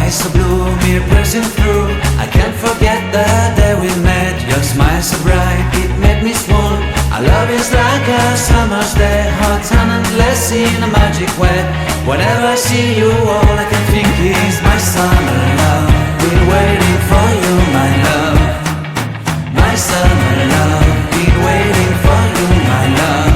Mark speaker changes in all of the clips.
Speaker 1: So blue, me pressing through. I can't forget the day we met. Your smile so bright, it made me swoon. Our love is like a summer's day, hot and endless in a magic way. Whenever I see you, all I can think is my summer love. Been waiting for you, my love. My summer love. Been waiting for you, my love.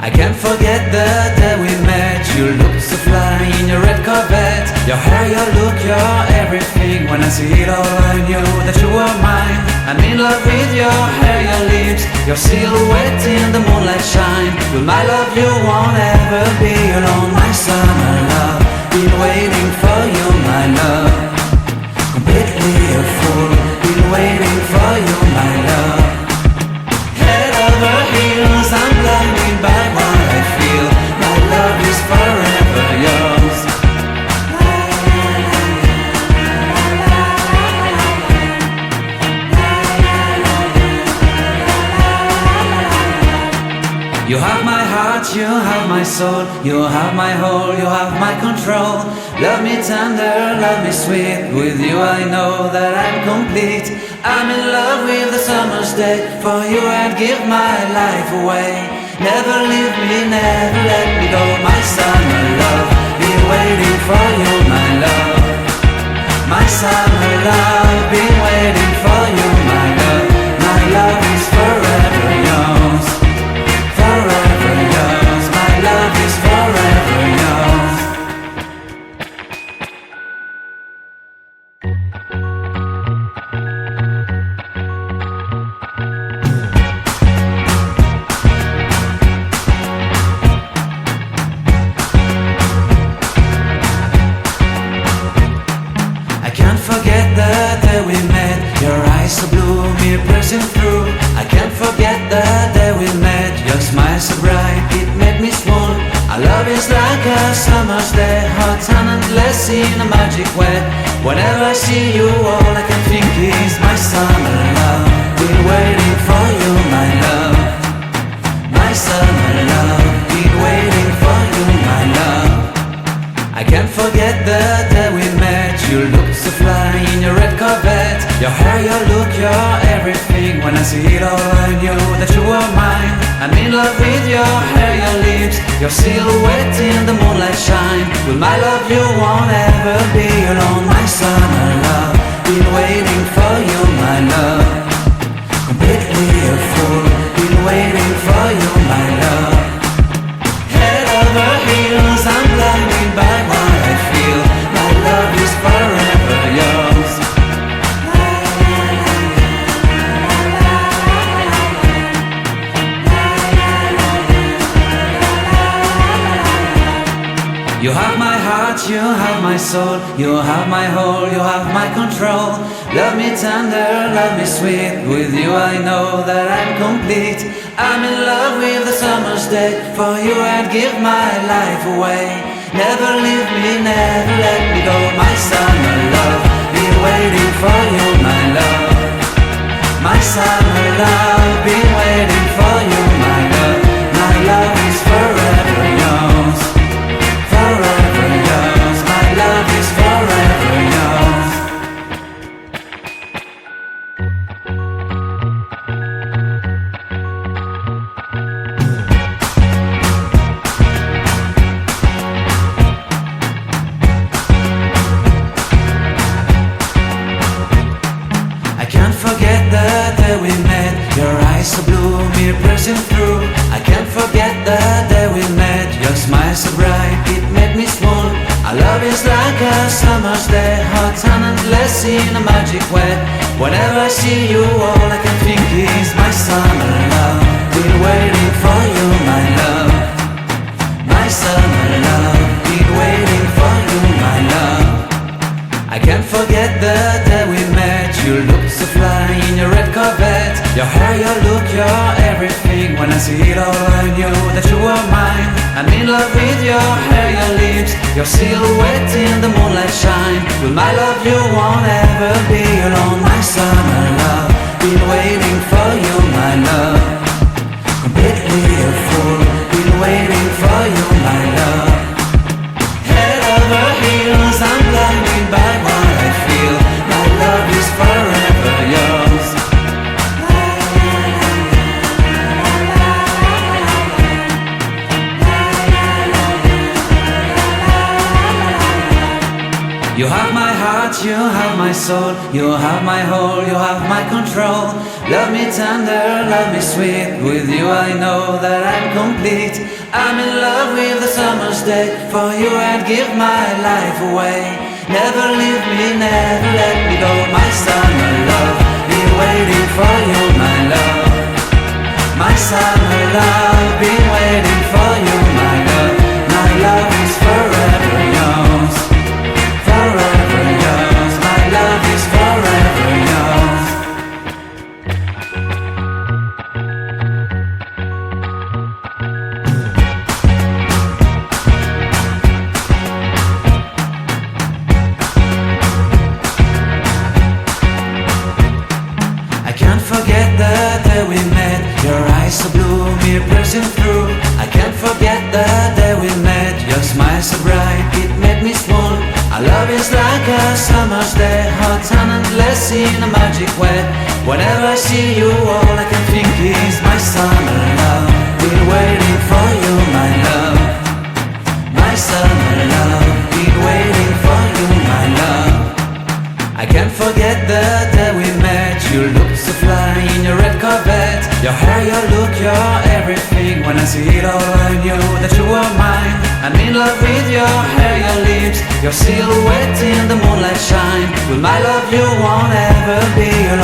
Speaker 1: I can't forget the day we met. You looked so fly in your red Corvette. Your hair, your look, your everything. When I see it all, I knew that you were mine. I'm in love with your hair, your lips, your silhouette in the moonlight shine. With my love you won't ever be alone. My summer love, been waiting for you, my love. Completely a fool, been waiting for you, my love. Head over heels, I'm blinded by what I feel. My love is forever yours. You have my heart, you have my soul, you have my whole, you have my control. Love me tender, love me sweet, with you I know that I'm complete. I'm in love with the summer's day, for you I'd give my life away. Never leave me, never let me go, my summer love. Been waiting for you, my love. My summer love, been waiting for you, my love. My love is forever yours. Forever yours, my love is forever yours. I can't forget the day we met. Your eyes so blue, me pressing through. I can't forget the day we met. Your smile so bright, it made me swoon. Our love is like a summer's day, hot and endless in a magic way. Whenever I see you, all I can think is my summer love. Been waiting for you, my love. My summer love. Been waiting for you, my love. I can't forget the day we met. You looked so fly in your red Corvette. Your hair, your look, your everything. When I see it all, I knew that you were mine. I'm in love with your hair, your lips, your silhouette in the moonlight shine. With my love you won't ever be alone. My summer love, been waiting for you, my love. Completely a fool, been waiting for you, my love. Head over heels, I'm blinded by what I feel. My love is forever yours. You have my heart, you have my soul, you have my whole, you have my control. Love me tender, love me sweet, with you I know that I'm complete. I'm in love with the summer's day, for you I'd give my life away. Never leave me, never let me go, my summer love. Been waiting for you, my love. My summer love, been waiting for you, my love. My love is forever yours. Forever yours, my love is forever yours. I can't forget the day we met. Your eyes so blue, me pressing through. I can't forget the day we met. Your smile so bright, it made me swoon. Our love is like a summer's day, hot and endless in a magic way. Whenever I see you, all I can think is my summer love. Been waiting for you, my love. My summer love. Been waiting for you, my love. I can't forget the day we met. You looked so fly in your red Corvette. Your hair, your look, your everything. When I see it all, I knew that you were mine. I'm in love with your hair, your lips, your your silhouette in the moonlight shine. With my love you won't ever be alone. My summer love, been waiting for you, my love. Completely a fool, been waiting for you, my love. Head over heels, I'm blinded by what I feel. My love is forever yours. You have my heart, you have my soul, you have my whole, you have my control. Love me tender, love me sweet, with you I know that I'm complete. I'm in love with the summer's day, for you I'd give my life away. Never leave me, never let me go, my summer love, been waiting for you, my love. My summer love, been waiting for you, my love. My love is forever yours. Forever yours, my love is forever yours. I can't forget the day we met. Your eyes so blue, me piercing through. I can't forget the day we met. Your smile so bright, it made me swoon. Our love is like a summer's day, hot and endless in a magic way. Whenever I see you, all I can think is my summer love. Been waiting for you, my love. My summer love, been waiting for you, my love. I can't forget the day we met. You looked so fly in your red Corvette. Your hair, your look, your everything. When I see it all, I knew that you were mine. I'm in love with your hair, your lips, your silhouette in the moonlight shine. With my love you won't ever be alone.